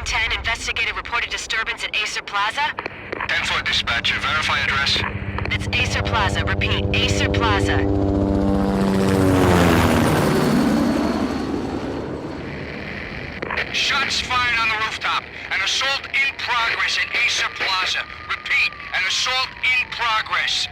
910, investigated reported disturbance at Acer Plaza. 10-4 dispatcher, verify address. That's Acer Plaza. Repeat, Acer Plaza. Shots fired on the rooftop. An assault in progress at Acer Plaza. Repeat, an assault in progress.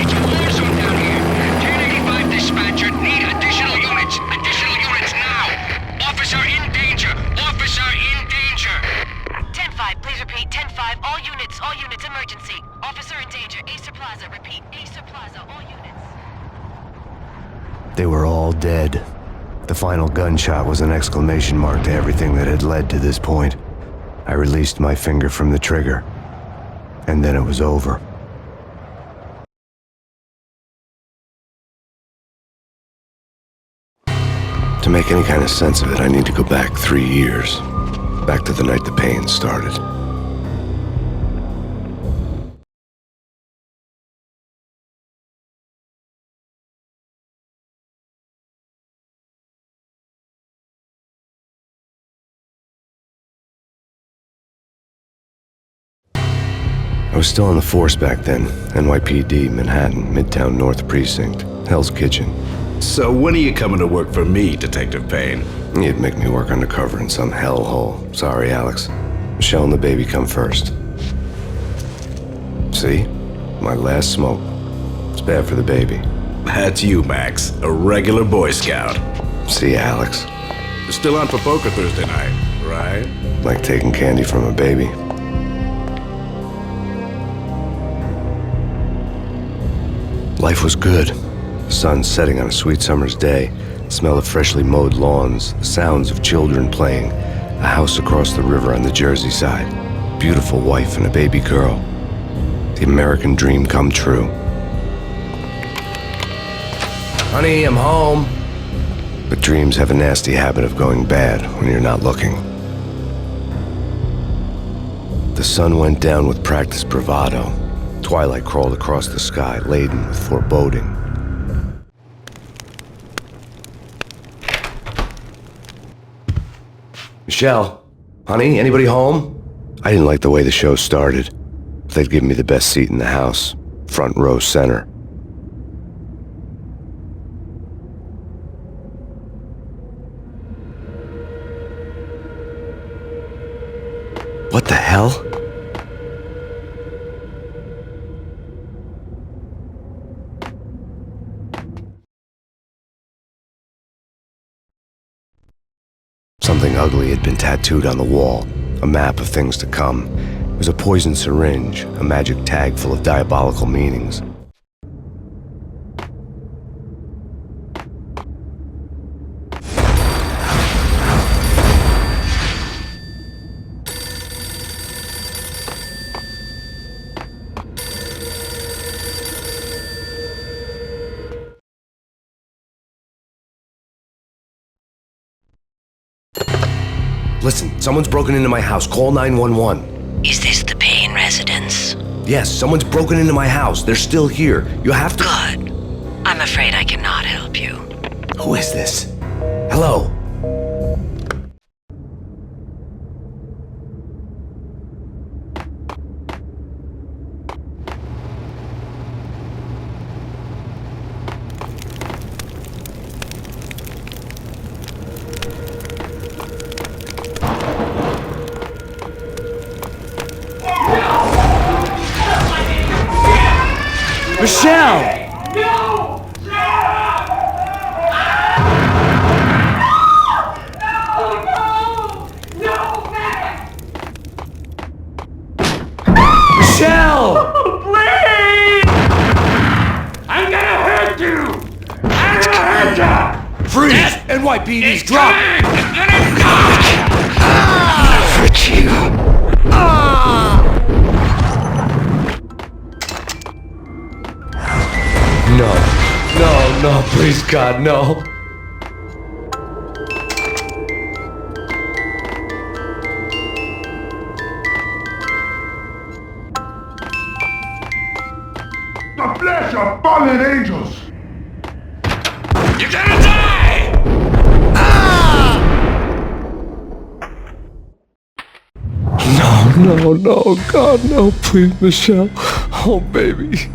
It's a war zone down here. 1085 dispatcher, need additional units. Additional units now. Officer in danger. Officer in danger. 10-5, please repeat. 10-5, all units, emergency. Officer in danger, Acer Plaza. Repeat, Acer Plaza, all units. They were all dead. The final gunshot was an exclamation mark to everything that had led to this point. I released my finger from the trigger, and then it was over. To make any kind of sense of it, I need to go back 3 years. Back to the night the Payne started. I was still on the force back then. NYPD, Manhattan, Midtown North Precinct, Hell's Kitchen. So when are you coming to work for me, Detective Payne? You'd make me work undercover in some hellhole. Sorry, Alex. Michelle and the baby come first. See? My last smoke. It's bad for the baby. That's you, Max. A regular Boy Scout. See, Alex? You're still on for poker Thursday night, right? Like taking candy from a baby. Life was good. The sun setting on a sweet summer's day, the smell of freshly mowed lawns, the sounds of children playing, a house across the river on the Jersey side, beautiful wife and a baby girl. The American dream come true. Honey, I'm home. But dreams have a nasty habit of going bad when you're not looking. The sun went down with practiced bravado. Twilight crawled across the sky, laden with foreboding. Michelle? Honey, anybody home? I didn't like the way the show started. They'd given me the best seat in the house, front row center. What the hell? Something ugly had been tattooed on the wall, a map of things to come. It was a poison syringe, a magic tag full of diabolical meanings. Listen, someone's broken into my house. Call 911. Is this the Payne residence? Yes, someone's broken into my house. They're still here. You have to— Good. I'm afraid I cannot help you. Who is this? Hello? Michelle! No! Michelle! Please! I'm gonna hurt you! I'm gonna hurt you! Freeze! NYPD's drop! Hurt you. No, please God, no. flesh of fallen angels! You're gonna die! No, God, no, please, Michelle. Oh, baby.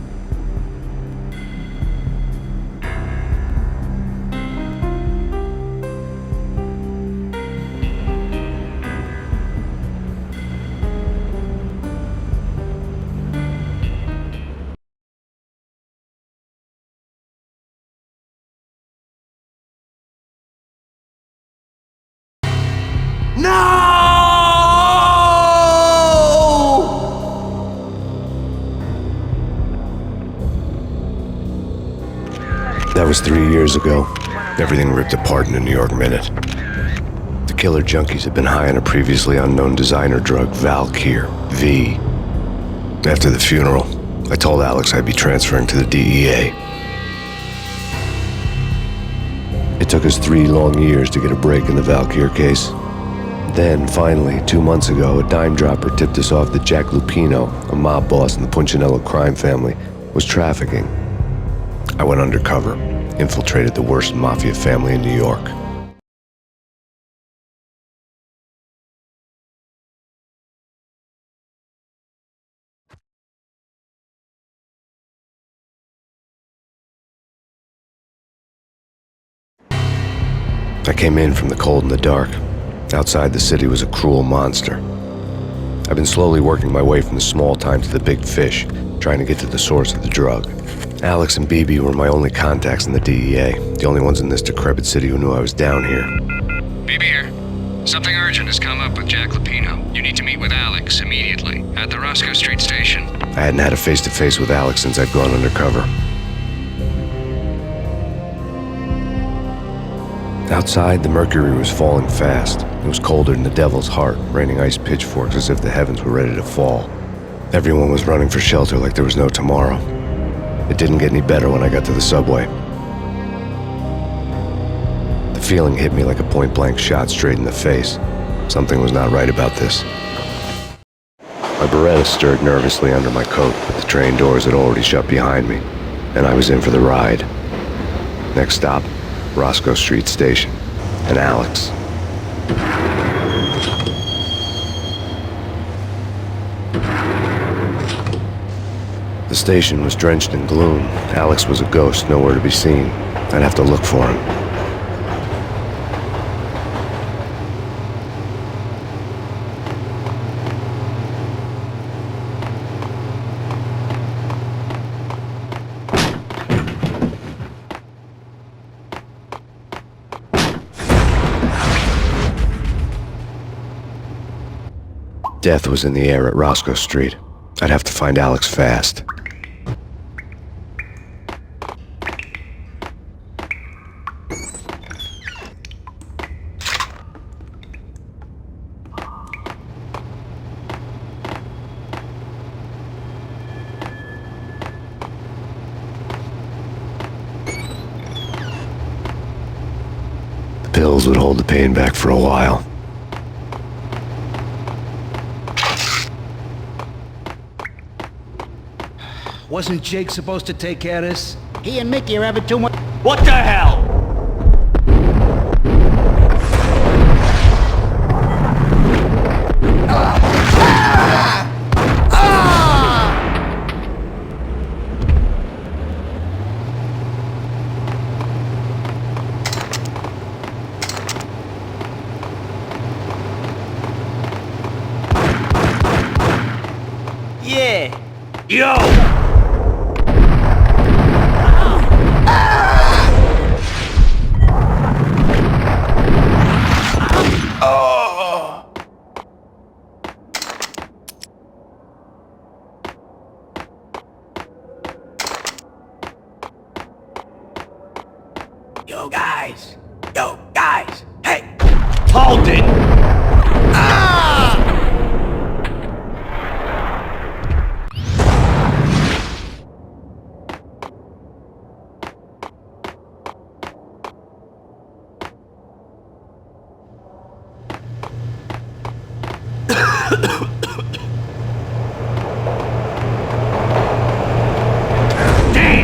That was 3 years ago. Everything ripped apart in a New York minute. The killer junkies had been high on a previously unknown designer drug, Valkyr, V. After the funeral, I told Alex I'd be transferring to the DEA. It took us 3 long years to get a break in the Valkyr case. Then, finally, 2 months ago, a dime dropper tipped us off that Jack Lupino, a mob boss in the Punchinello crime family, was trafficking. I went undercover, infiltrated the worst mafia family in New York. I came in from the cold and the dark. Outside the city was a cruel monster. I've been slowly working my way from the small time to the big fish, trying to get to the source of the drug. Alex and BB were my only contacts in the DEA, the only ones in this decrepit city who knew I was down here. BB here. Something urgent has come up with Jack Lupino. You need to meet with Alex immediately at the Roscoe Street station. I hadn't had a face-to-face with Alex since I'd gone undercover. Outside, the mercury was falling fast. It was colder than the devil's heart, raining ice pitchforks as if the heavens were ready to fall. Everyone was running for shelter like there was no tomorrow. It didn't get any better when I got to the subway. The feeling hit me like a point-blank shot straight in the face. Something was not right about this. My Beretta stirred nervously under my coat, but the train doors had already shut behind me, and I was in for the ride. Next stop, Roscoe Street Station, and Alex. The station was drenched in gloom. Alex was a ghost, nowhere to be seen. I'd have to look for him. Death was in the air at Roscoe Street. I'd have to find Alex fast. The pills would hold the pain back for a while. Wasn't Jake supposed to take care of this? He and Mickey are having too much. What the hell? Yeah. Yo! Yo, guys. Hey. Hold it! Damn!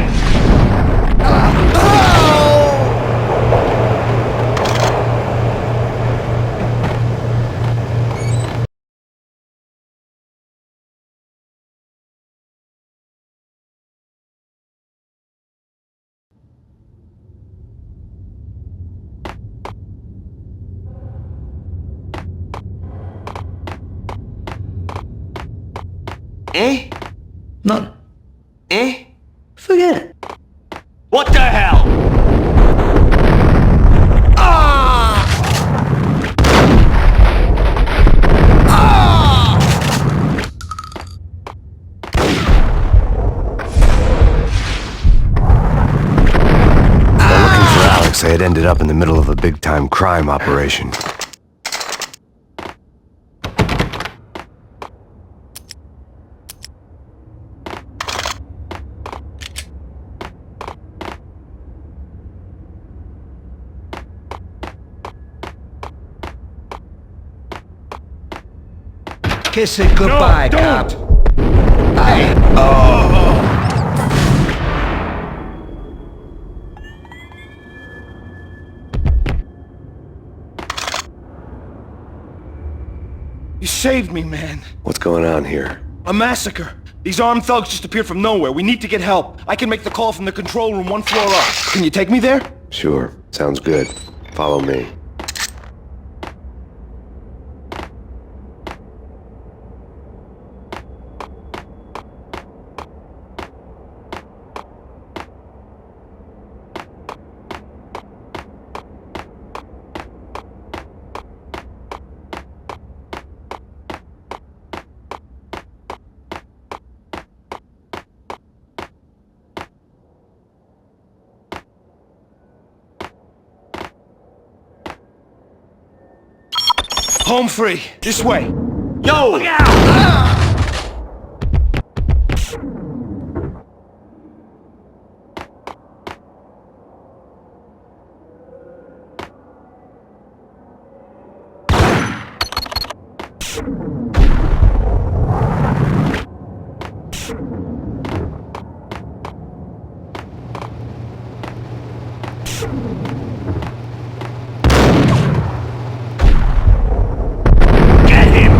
Eh? None. Eh? Forget it. What the hell? While looking for Alex, I had ended up in the middle of a big-time crime operation. Kiss it goodbye, No, cop. don't. Hey. You saved me, man. What's going on here? A massacre. These armed thugs just appeared from nowhere. We need to get help. I can make the call from the control room 1 floor up. Can you take me there? Sure, sounds good. Follow me. Home free. This way. Yo! Look out! Get him!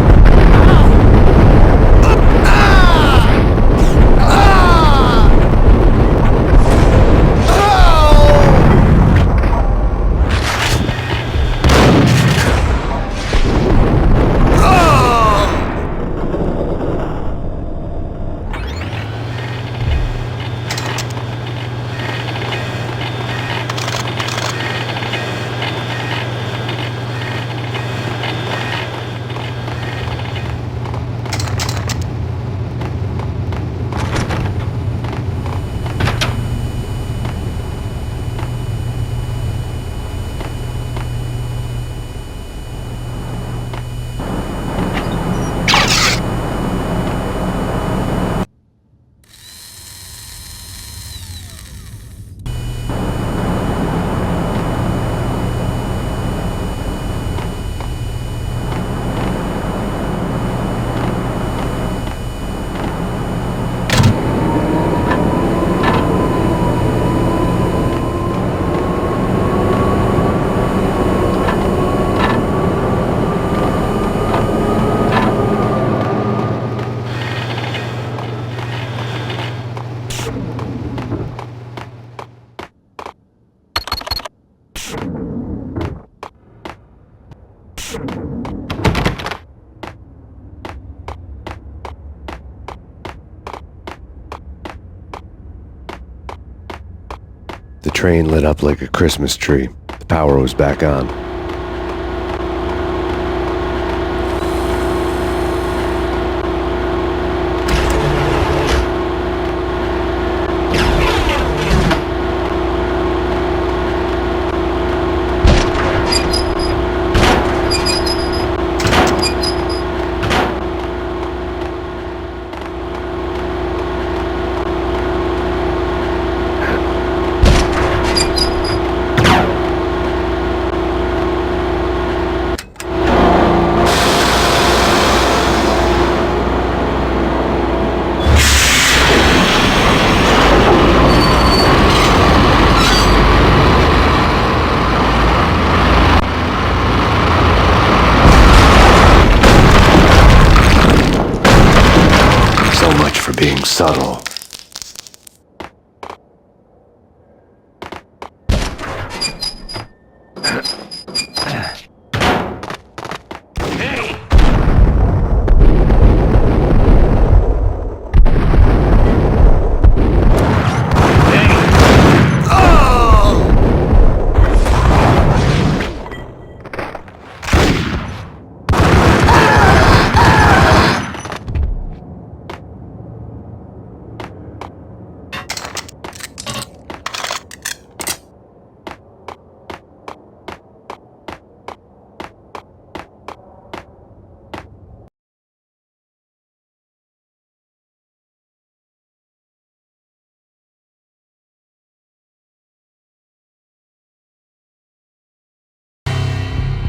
The train lit up like a Christmas tree. The power was back on. For being subtle. Hey!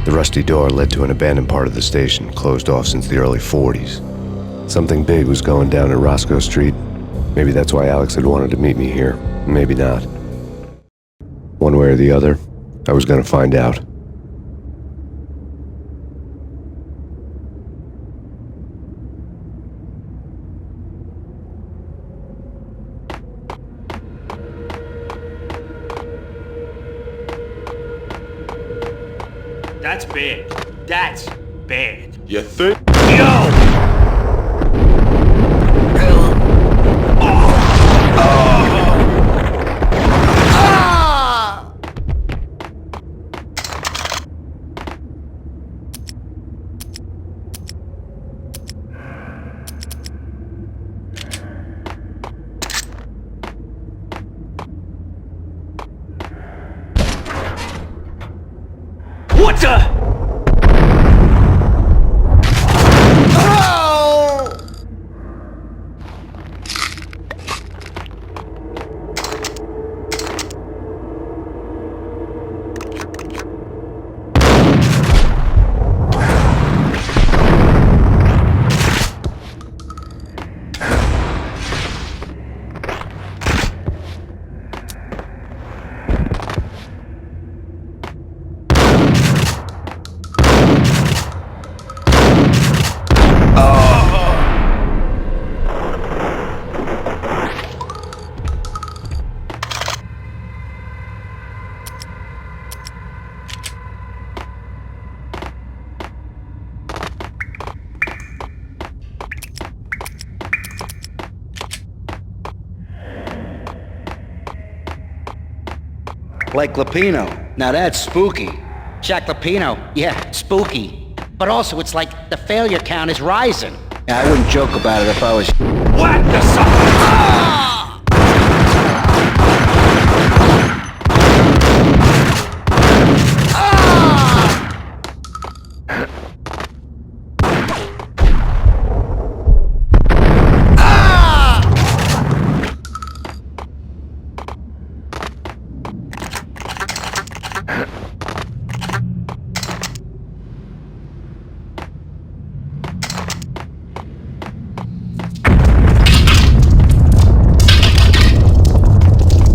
The rusty door led to an abandoned part of the station, closed off since the early 40s. Something big was going down at Roscoe Street. Maybe that's why Alex had wanted to meet me here. Maybe not. One way or the other, I was gonna find out. That's bad. That's bad. You think? Yo! What the? Like Lapino. Now that's spooky. Jack Lapino, yeah, spooky. But also it's like the failure count is rising. Yeah, I wouldn't joke about it if I was... What the sucker?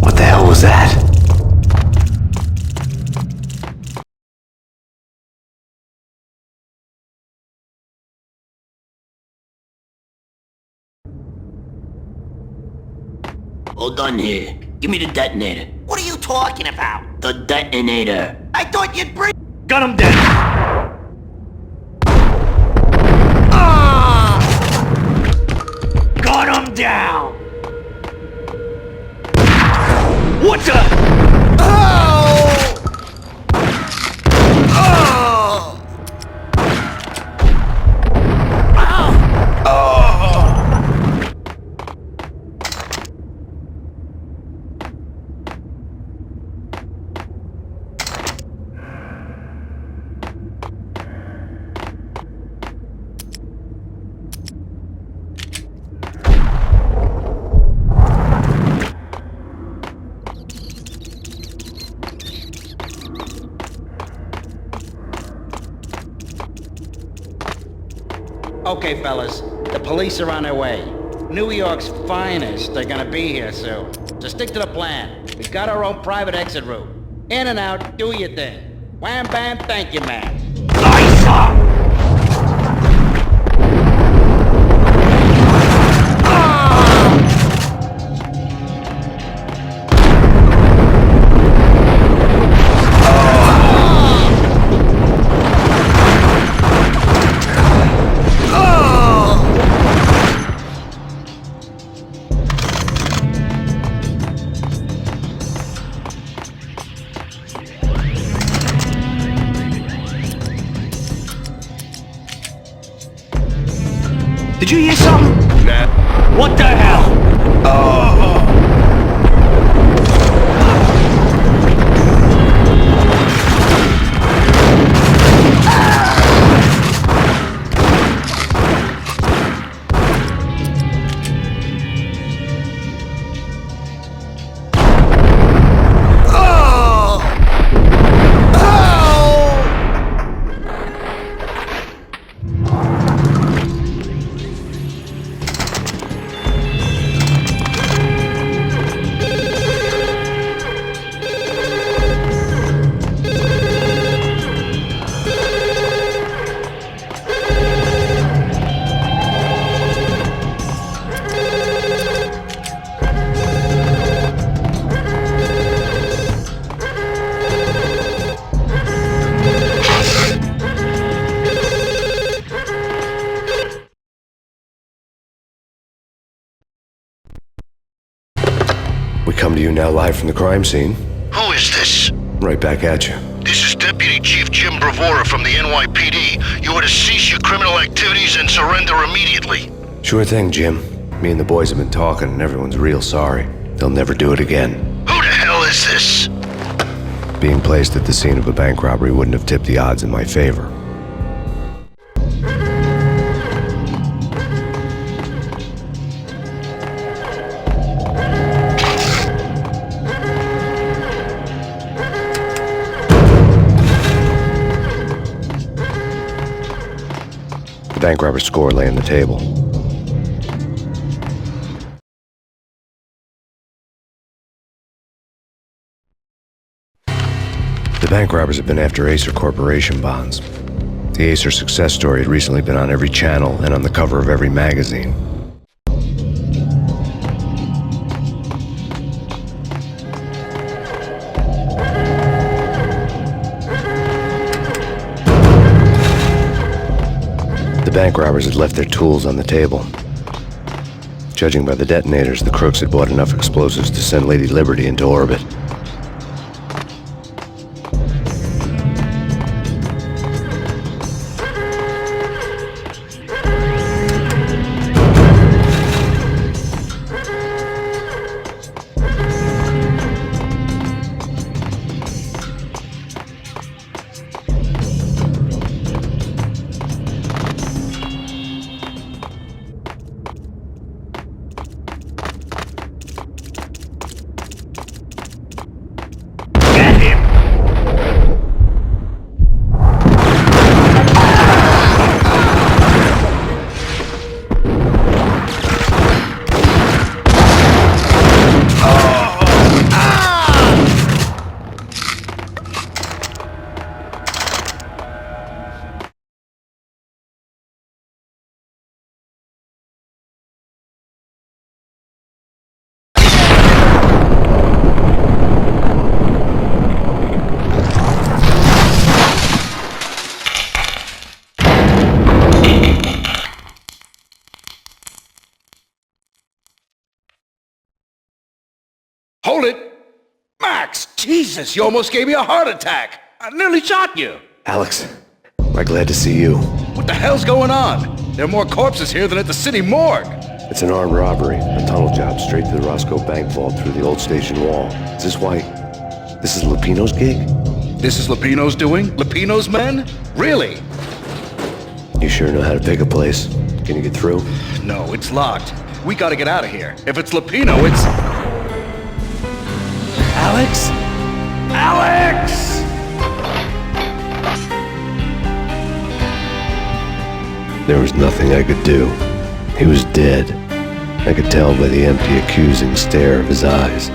What the hell was that? All done here. Give me the detonator. What are you talking about? The detonator. I thought you'd bring... Gun him down. Gun him down. What the? Okay, fellas, the police are on their way. New York's finest are gonna be here soon. So stick to the plan. We've got our own private exit route. In and out, do your thing. Wham bam, thank you, man. Did you hear something? Nah. What the hell? come to you now live from the crime scene. Who is this? Right back at you. This is Deputy Chief Jim Bravura from the NYPD. You are to cease your criminal activities and surrender immediately. Sure thing, Jim. Me and the boys have been talking, and everyone's real sorry. They'll never do it again. Who the hell is this? Being placed at the scene of a bank robbery wouldn't have tipped the odds in my favor. The bank robber's score lay on the table. The bank robbers have been after Acer Corporation bonds. The Acer success story had recently been on every channel and on the cover of every magazine. The bank robbers had left their tools on the table. Judging by the detonators, the crooks had bought enough explosives to send Lady Liberty into orbit. Hold it! Max! Jesus, you almost gave me a heart attack! I nearly shot you! Alex, I'm glad to see you. What the hell's going on? There are more corpses here than at the city morgue! It's an armed robbery, a tunnel job straight to the Roscoe Bank vault through the old station wall. Is this why... this is Lupino's gig? This is Lupino's doing? Lupino's men? Really? You sure know how to pick a place. Can you get through? No, it's locked. We gotta get out of here. If it's Lupino, it's... Alex? Alex! There was nothing I could do. He was dead. I could tell by the empty, accusing stare of his eyes.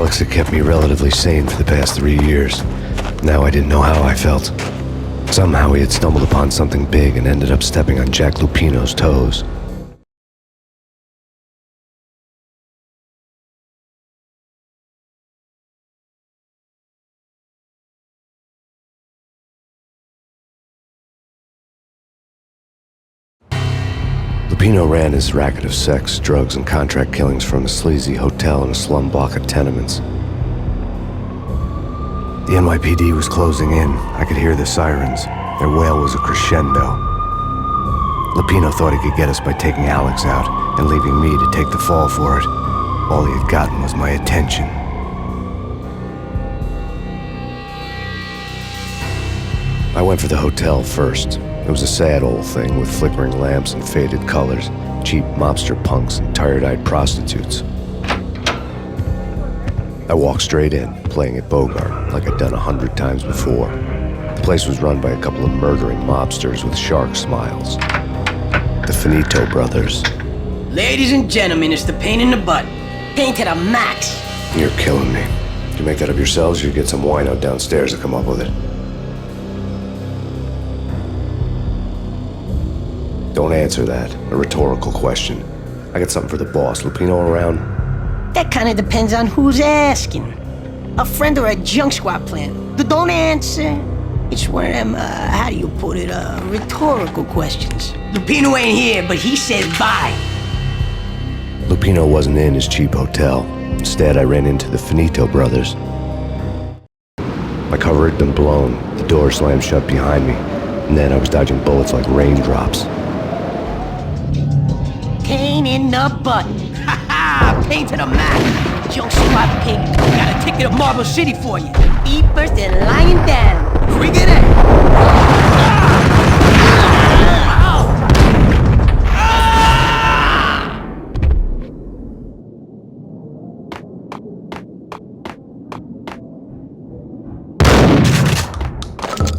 Alex had kept me relatively sane for the past 3 years. Now I didn't know how I felt. Somehow he had stumbled upon something big and ended up stepping on Jack Lupino's toes. Lupino ran his racket of sex, drugs, and contract killings from a sleazy hotel in a slum block of tenements. The NYPD was closing in. I could hear the sirens. Their wail was a crescendo. Lupino thought he could get us by taking Alex out and leaving me to take the fall for it. All he had gotten was my attention. I went for the hotel first. It was a sad old thing with flickering lamps and faded colors, cheap mobster punks and tired-eyed prostitutes. I walked straight in, playing it Bogart, like I'd done 100 times before. The place was run by a couple of murdering mobsters with shark smiles. The Finito brothers. Ladies and gentlemen, it's the pain in the butt. Pain to the max. You're killing me. Did you make that up yourselves, or you get some wino downstairs to come up with it? Don't answer that. A rhetorical question. I got something for the boss. Lupino around? That kind of depends on who's asking. A friend or a junk squad plan. Don't answer. It's one of them, how do you put it, rhetorical questions. Lupino ain't here, but he said bye. Lupino wasn't in his cheap hotel. Instead, I ran into the Finito brothers. My cover had been blown. The door slammed shut behind me. And then I was dodging bullets like raindrops. Pain in the butt. Ha ha! Pain to the max. Junk squad pig. Got a ticket to Marble City for you. Be first and lying down. Bring it in.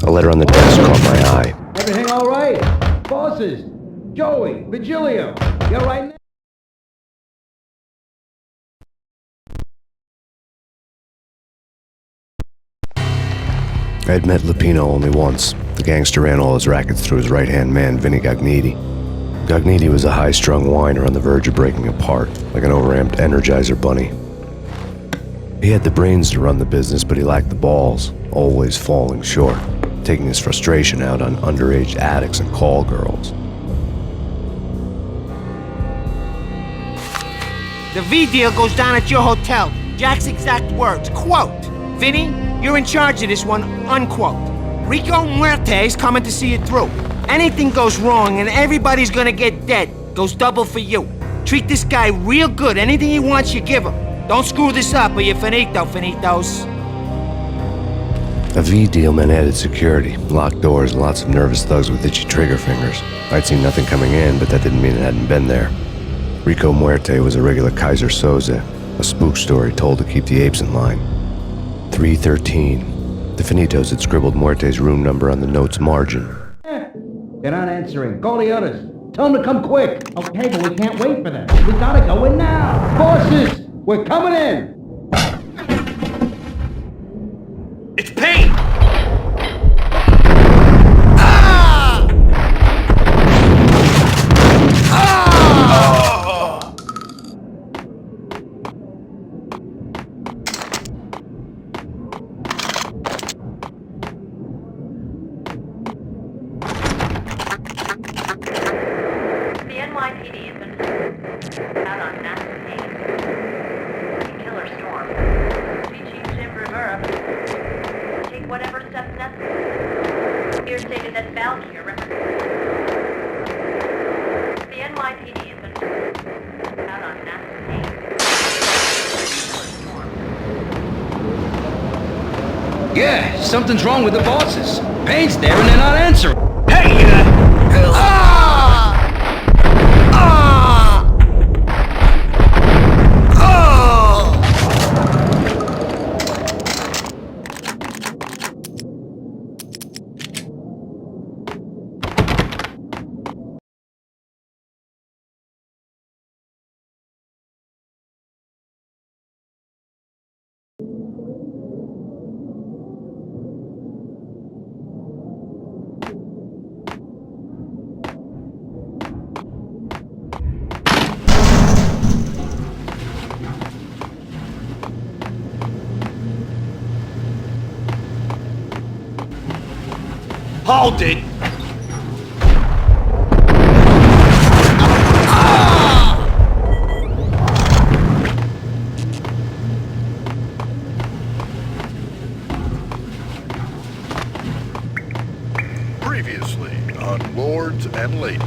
A letter on the desk caught my eye. Everything all right? Bosses? Joey? Virgilio? You all right now? I had met Lupino only once. The gangster ran all his rackets through his right-hand man, Vinny Gagniti. Gagniti was a high-strung whiner on the verge of breaking apart, like an overamped Energizer bunny. He had the brains to run the business, but he lacked the balls, always falling short, taking his frustration out on underage addicts and call girls. The V deal goes down at your hotel. Jack's exact words, quote, Vinny, you're in charge of this one, unquote. Rico Muerte's coming to see it through. Anything goes wrong and everybody's gonna get dead. Goes double for you. Treat this guy real good. Anything he wants, you give him. Don't screw this up or you're finito, finitos. A V deal meant added security, locked doors, and lots of nervous thugs with itchy trigger fingers. I'd seen nothing coming in, but that didn't mean it hadn't been there. Rico Muerte was a regular Kaiser Soze, a spook story told to keep the apes in line. 313. The Finitos had scribbled Muerte's room number on the note's margin. They're not answering. Call the others. Tell them to come quick. Okay, but we can't wait for them. We gotta go in now. Bosses, we're coming in. It's Payne! The NYPD has been out on massive Payne. Killer storm. Chief Jim Rivera. Take whatever steps necessary. Here stated that Valkyrie represents. The NYPD has been out on massive Payne. Killer storm. Yeah, something's wrong with the bosses. Payne's there and they're not answering. Hey, Hold it! Previously on Lords and Ladies.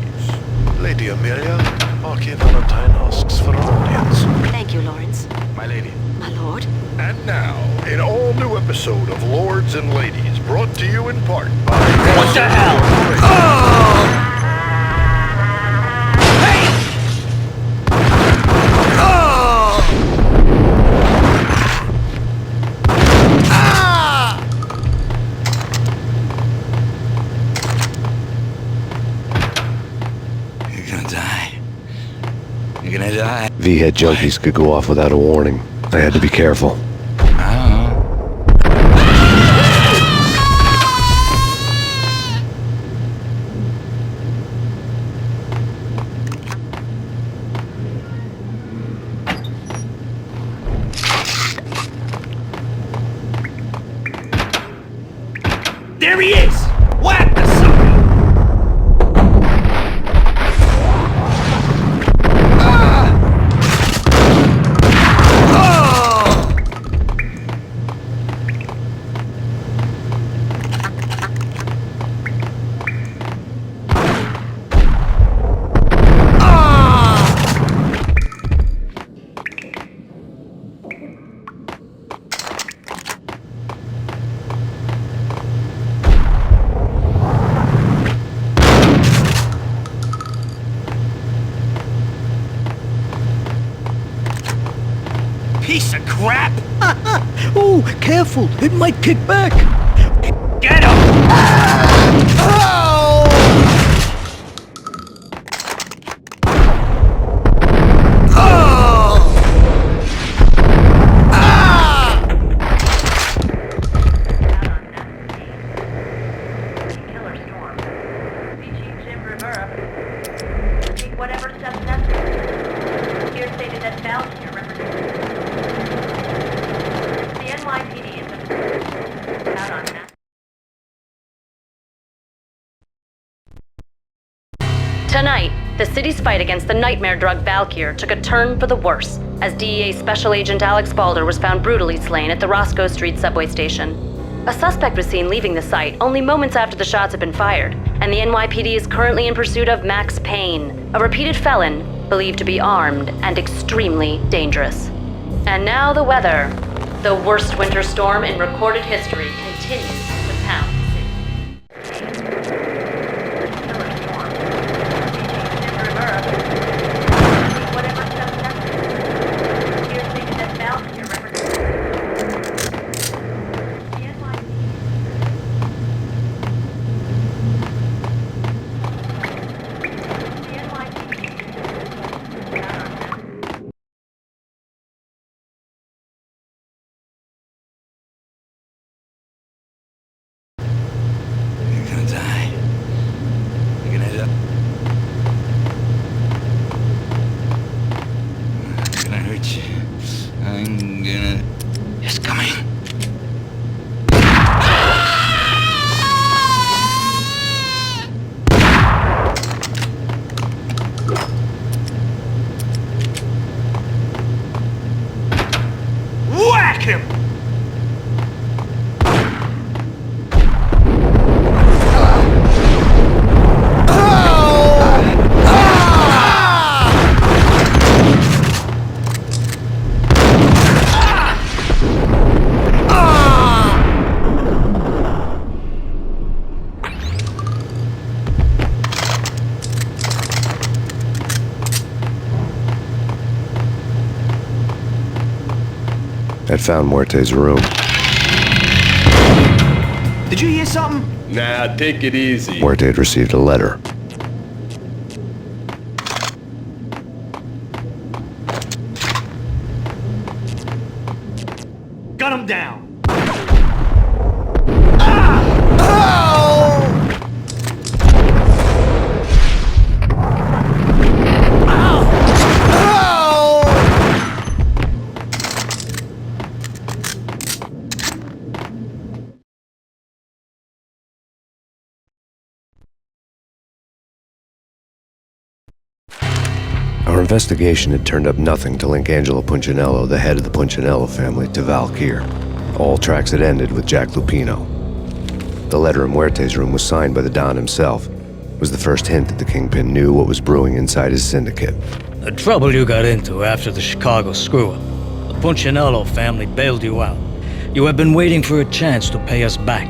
Lady Amelia, Marquis Valentine asks for an audience. Thank you, Lawrence. My lady. My lord? And now, an all-new episode of Lords and Ladies, brought to you in part by... What the hell? You're gonna die. You're gonna die. V-head junkies could go off without a warning. I had to be careful. There he is! Whack the sucker! Piece of crap! Oh, careful. It might kick back. Get him! Killer storm. Chief Jim Rivera. Take whatever steps necessary. Here stated that Valkyrie represents the NYPD has been out on that. Tonight, the city's fight against the nightmare drug Valkyr took a turn for the worse, as DEA Special Agent Alex Balder was found brutally slain at the Roscoe Street subway station. A suspect was seen leaving the site only moments after the shots had been fired, and the NYPD is currently in pursuit of Max Payne, a repeated felon believed to be armed and extremely dangerous. And now the weather. The worst winter storm in recorded history continues to pound the city. Killer storm. Chief Jim Rivera. Take whatever steps necessary. Here stated that Valkyrie represents the NYPD. The NYPD out on that. You're gonna die. You're gonna die. I'm gonna hurt you. I'm gonna... It's coming. Whack him! I'd found Muerte's room. Did you hear something? Nah, take it easy. Muerte had received a letter. Gun him down! investigation had turned up nothing to link Angelo Punchinello, the head of the Punchinello family, to Valkyr. All tracks had ended with Jack Lupino. The letter in Muerte's room was signed by the Don himself. It was the first hint that the Kingpin knew what was brewing inside his syndicate. The trouble you got into after the Chicago screw-up. The Punchinello family bailed you out. You have been waiting for a chance to pay us back.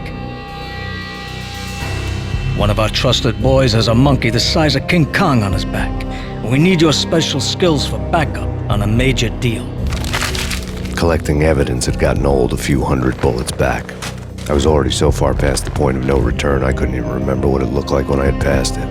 One of our trusted boys has a monkey the size of King Kong on his back. We need your special skills for backup on a major deal. Collecting evidence had gotten old a few hundred bullets back. I was already so far past the point of no return, I couldn't even remember what it looked like when I had passed it.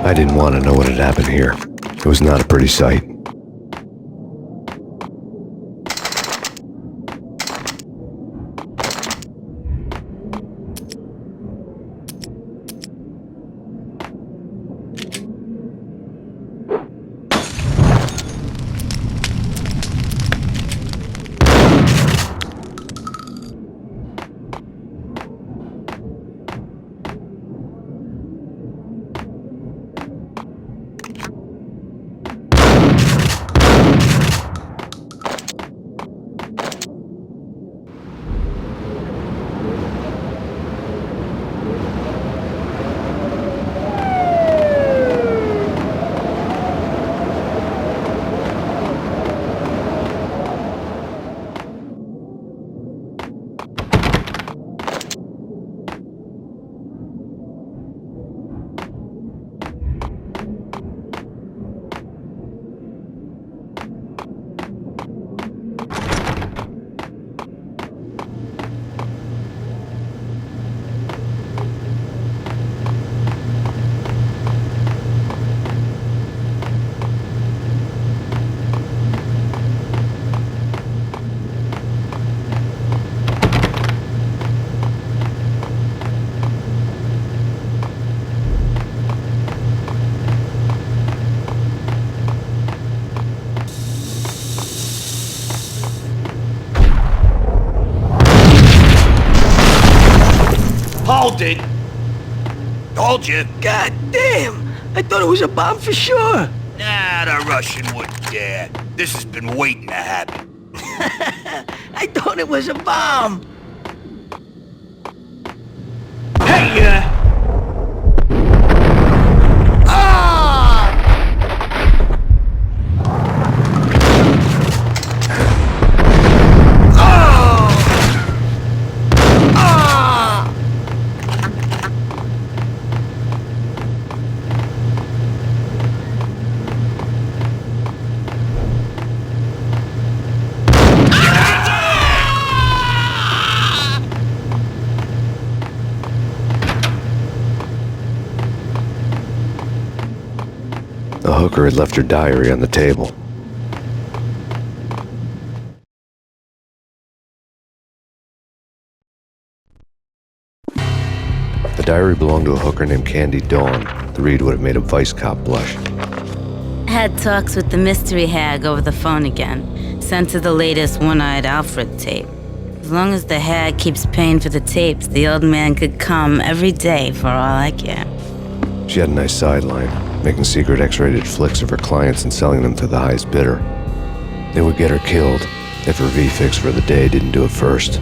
I didn't want to know what had happened here. It was not a pretty sight. Hold it! Told you. God damn! I thought it was a bomb for sure. Nah, the Russian wouldn't dare. This has been waiting to happen. I thought it was a bomb. Hey, The hooker had left her diary on the table. The diary belonged to a hooker named Candy Dawn. The read would have made a vice cop blush. Had talks with the mystery hag over the phone again. Sent her the latest One-Eyed Alfred tape. As long as the hag keeps paying for the tapes, the old man could come every day for all I care. She had a nice sideline, making secret X-rated flicks of her clients and selling them to the highest bidder. They would get her killed if her V-fix for the day didn't do it first.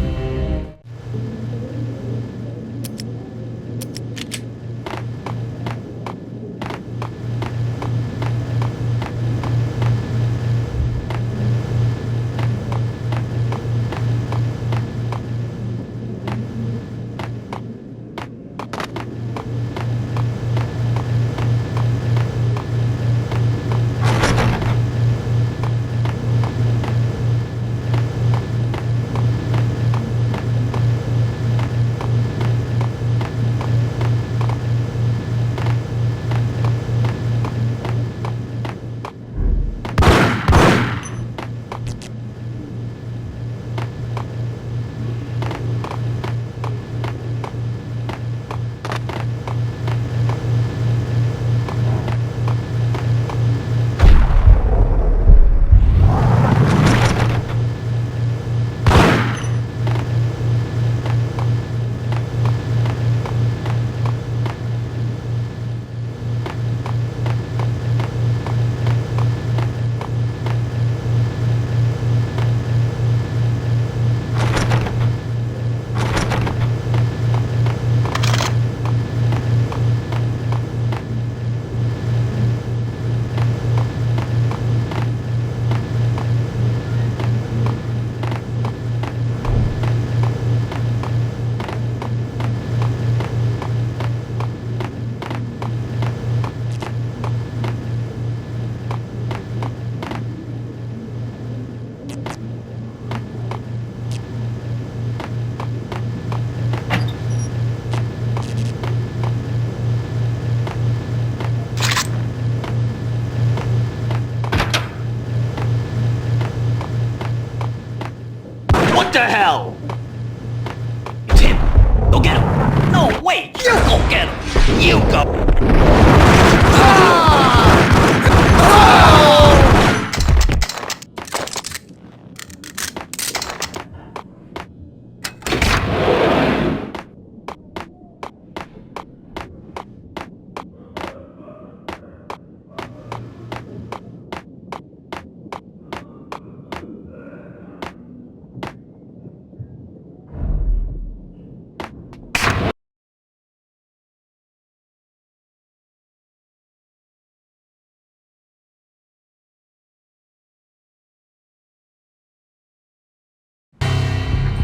Wait, you go get him! You go!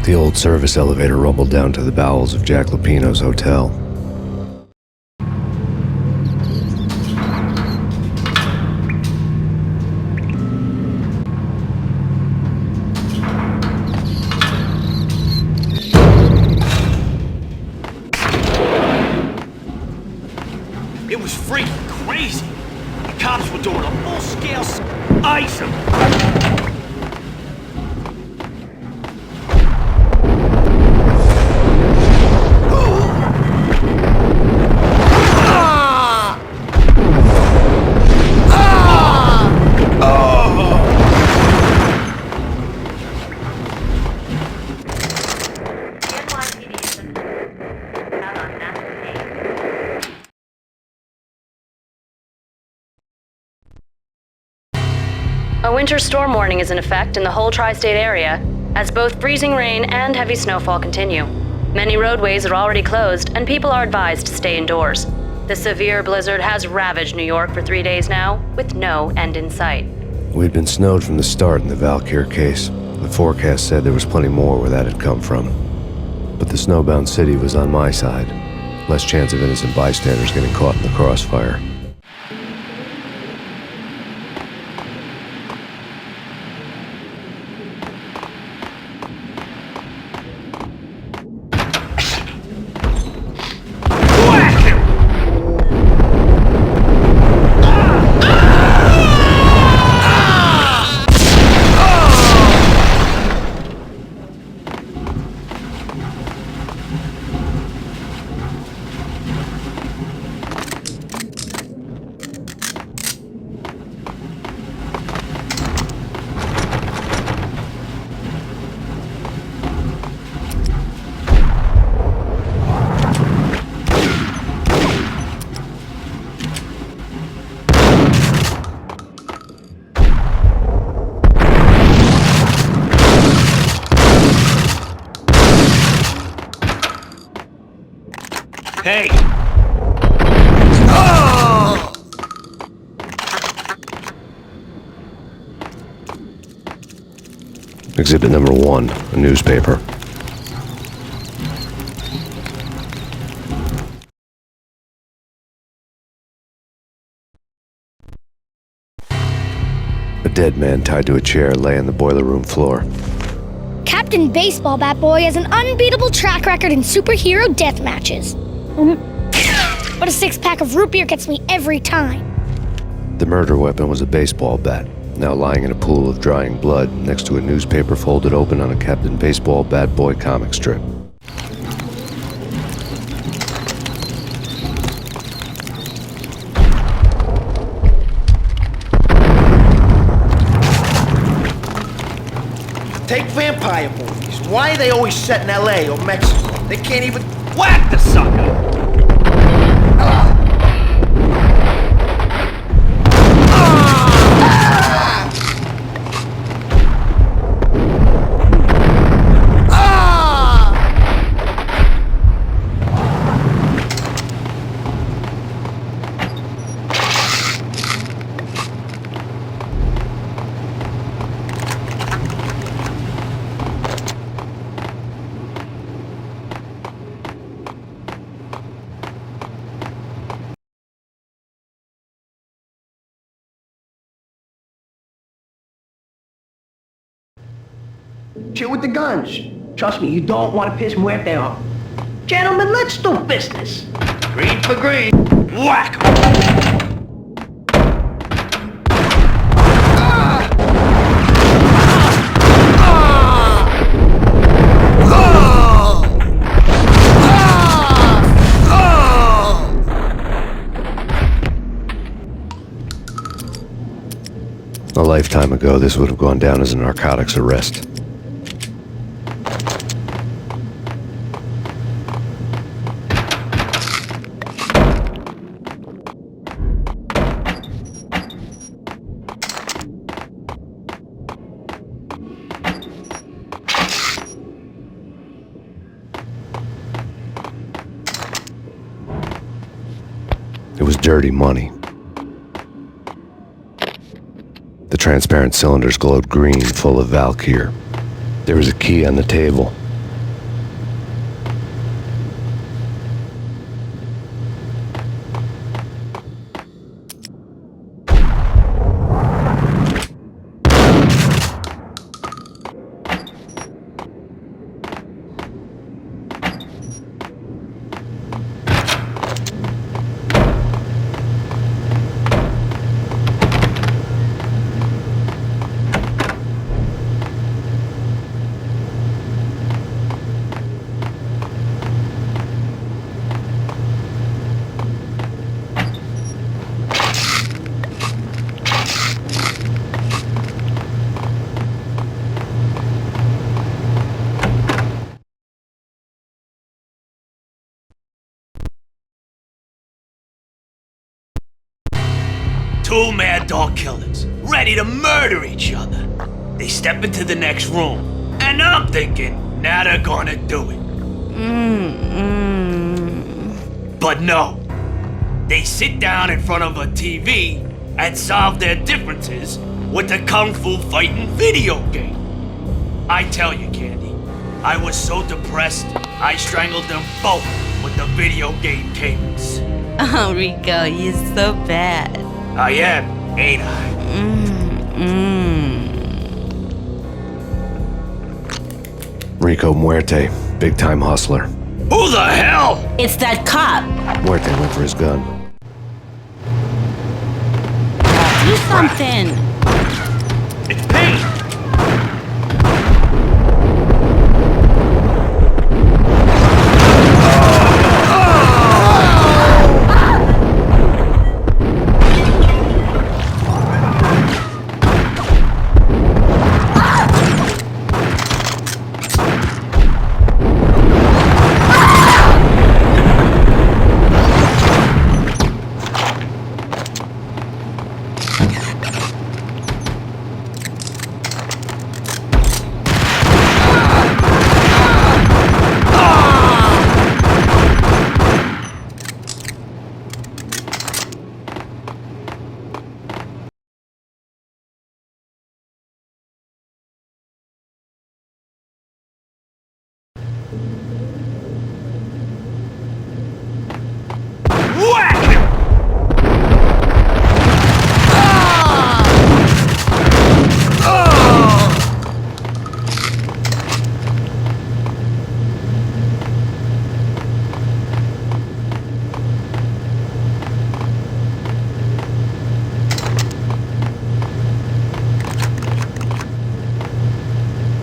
The old service elevator rumbled down to the bowels of Jack Lupino's hotel. It was freaking crazy. The cops were doing a full-scale ice 'em. A winter storm warning is in effect in the whole tri-state area, as both freezing rain and heavy snowfall continue. Many roadways are already closed, and people are advised to stay indoors. The severe blizzard has ravaged New York for 3 days now, with no end in sight. We'd been snowed from the start in the Valkyr case. The forecast said there was plenty more where that had come from. But the snowbound city was on my side. Less chance of innocent bystanders getting caught in the crossfire. Hey! Exhibit number 1, a newspaper. A dead man tied to a chair lay on the boiler room floor. Captain Baseball Bat Boy has an unbeatable track record in superhero death matches. But a 6-pack of root beer gets me every time. The murder weapon was a baseball bat, now lying in a pool of drying blood next to a newspaper folded open on a Captain Baseball Bat Boy comic strip. Take vampire movies. Why are they always set in LA or Mexico? They can't even whack the sucker! Chill with the guns. Trust me, you don't want to piss Muerte off. Gentlemen, let's do business. Green for green. Whack! time ago, this would have gone down as a narcotics arrest. It was dirty money. The transparent cylinders glowed green, full of Valkyr. There was a key on the table. Two mad dog killers, ready to murder each other. They step into the next room, and I'm thinking, now they're gonna do it. But no. They sit down in front of a TV and solve their differences with the Kung Fu fighting video game. I tell you, Candy, I was so depressed, I strangled them both with the video game cables. Oh, Rico, you're so bad. I am, ain't I? Rico Muerte, big-time hustler. Who the hell? It's that cop. Muerte went for his gun. Do something. It's Payne.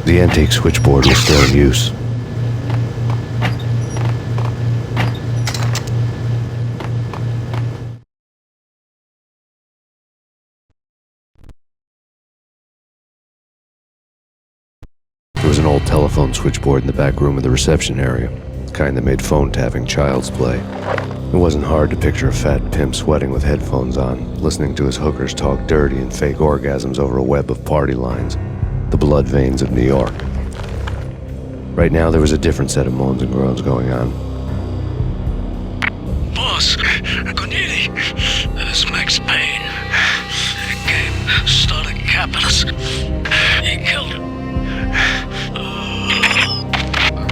The antique switchboard was still in use. There was an old telephone switchboard in the back room of the reception area, the kind that made phone tapping child's play. It wasn't hard to picture a fat pimp sweating with headphones on, listening to his hookers talk dirty and fake orgasms over a web of party lines, the blood veins of New York. Right now, there was a different set of moans and groans going on. Boss, Cornelia, that is Max Payne. Game started capitalist. He killed him.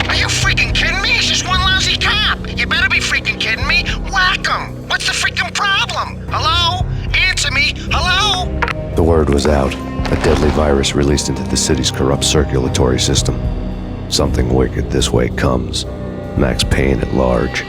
Are you freaking kidding me? He's just one lousy cop. You better be freaking kidding me. Whack him. What's the freaking problem? Hello? Answer me. Hello? The word was out. A deadly virus released into the city's corrupt circulatory system. Something wicked this way comes. Max Payne at large.